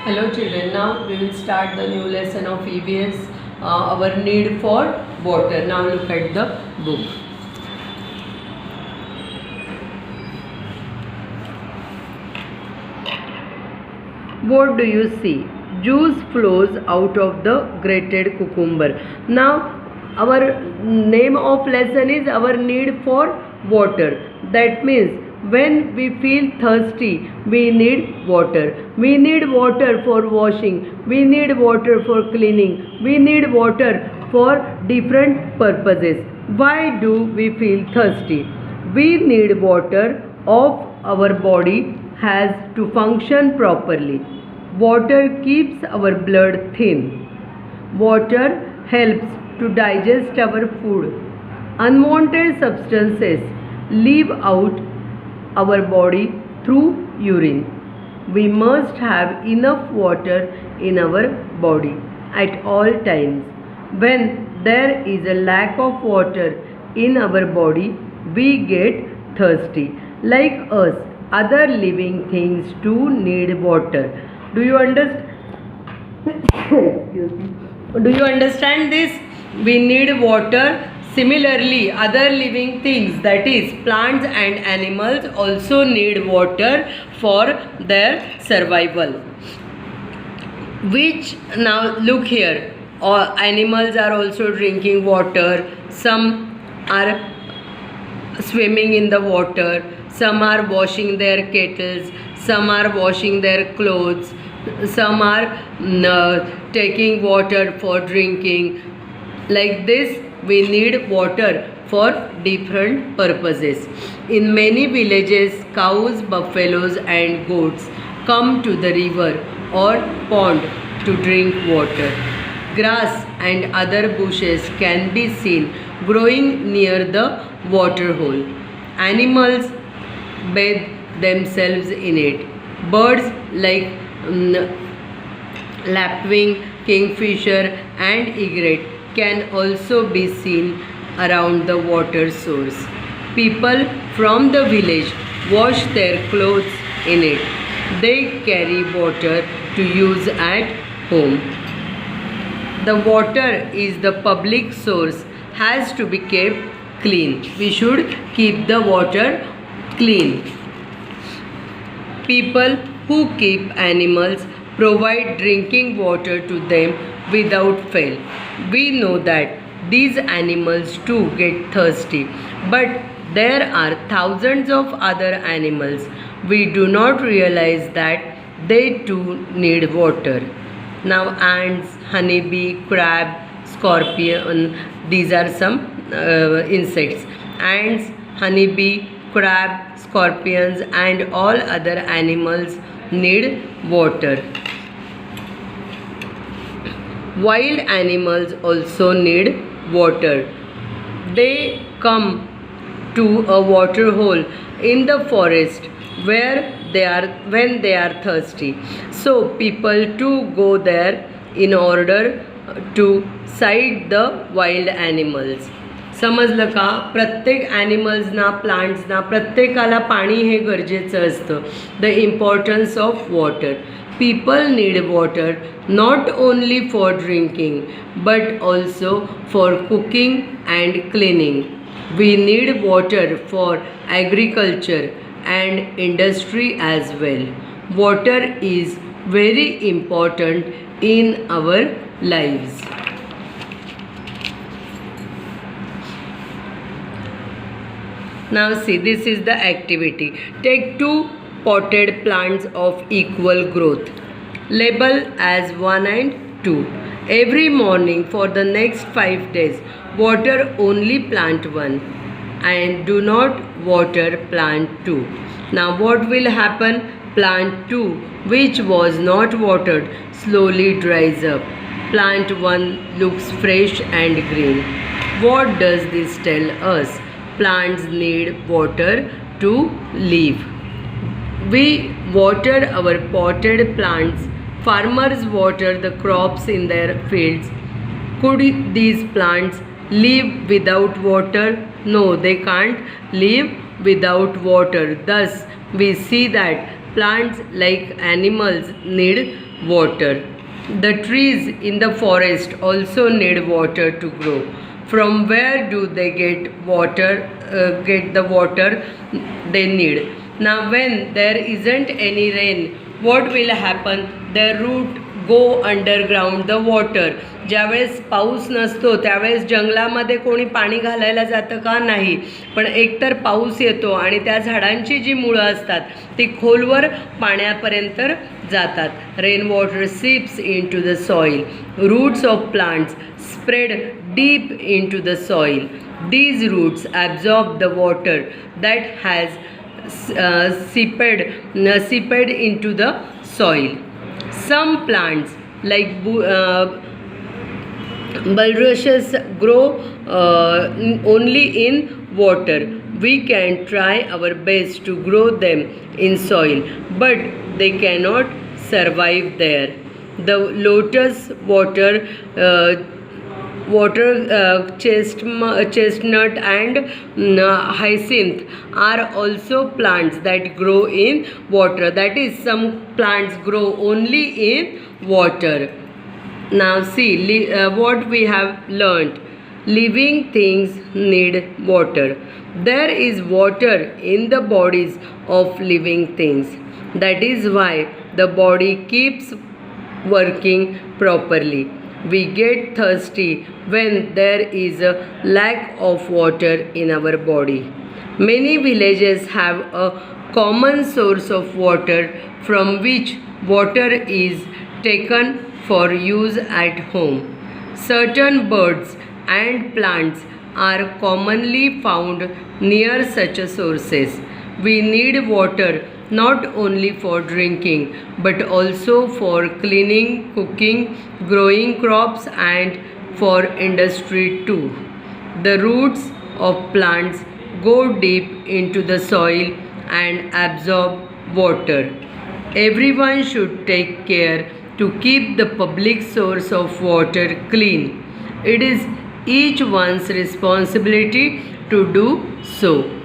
Hello children, now we will start the new lesson of EVS, our need for water. Now look at the book. What do you see? Juice flows out of the grated cucumber. Now our name of lesson is our need for water. That means when we feel thirsty, we need water. We need water for washing. We need water for cleaning. We need water for different purposes. Why do we feel thirsty? We need water of our body has to function properly. Water keeps our blood thin. Water helps to digest our food. Unwanted substances leave out our body through urine. We must have enough water in our body at all times. When there is a lack of water in our body, we get thirsty. Like us, other living things too need water. Do you understand? Excuse me. Do you understand this? We need water. Similarly, other living things, that is plants and animals, also need water for their survival. Which, now look here, animals are also drinking water. Some are swimming in the water. Some are washing their kettles. Some are washing their clothes. Some are taking water for drinking. Like this, we need water for different purposes. In many villages, cows, buffaloes and goats come to the river or pond to drink water. Grass and other bushes can be seen growing near the water hole. Animals bathe themselves in it. Birds like lapwing, kingfisher and egret can also be seen around the water source. People from the village wash their clothes in it. They carry water to use at home. The water is the public source, has to be kept clean. We should keep the water clean. People who keep animals provide drinking water to them without fail. We know that these animals too get thirsty, but there are thousands of other animals. We do not realize that they too need water. Now ants, honeybee, crab, scorpion, these are some insects. Ants, honeybee, crab, scorpions and all other animals need water. Wild animals also need water. They come to a water hole in the forest when they are thirsty. So people too go there in order to sight the wild animals. समजलं का? प्रत्येक ॲनिमल्सना, प्लांट्सना, प्रत्येकाला पाणी हे गरजेचं असतं. The importance of water. People need water not only for drinking but also for cooking and cleaning. We need water for agriculture and industry as well. Water is very important in our lives. Now see, this is the activity. Take two potted plants of equal growth. Label as 1 and 2. Every morning for the next 5 days, water only plant 1 and do not water plant 2. Now what will happen? Plant 2, which was not watered, slowly dries up. Plant 1 looks fresh and green. What does this tell us? Plants need water to live. We water our potted plants. Farmers water the crops in their fields. Could these plants live without water? No, they can't live without water. Thus, we see that plants, like animals, need water. The trees in the forest also need water to grow. From where do they get water? Get the water they need. Now, when there isn't any rain, what will happen? The root go underground the water. ज्यावेळेस पाऊस नसतो त्यावेळेस जंगलामध्ये कोणी पाणी घालायला जातं का? नाही. पण एकतर पाऊस येतो आणि त्या झाडांची जी मुळं असतात ती खोलवर पाण्यापर्यंत जातात. Rain water seeps into the soil. Roots of plants spread deep into the soil. These roots absorb the water that has seeped into the soil. Some plants like bulrushes grow only in water. We can try our best to grow them in soil, but they cannot survive there. The lotus chestnut and hyacinth are also plants that grow in water. That is, some plants grow only in water. Now see what we have learnt. Living things need water. There is water in the bodies of living things. That is why the body keeps working properly. We get thirsty when there is a lack of water in our body. Many villages have a common source of water from which water is taken for use at home. Certain birds and plants are commonly found near such sources. We need water not only for drinking but also for cleaning, cooking, growing crops and for industry too. The roots of plants go deep into the soil and absorb water. Everyone should take care to keep the public source of water clean. It is each one's responsibility to do so.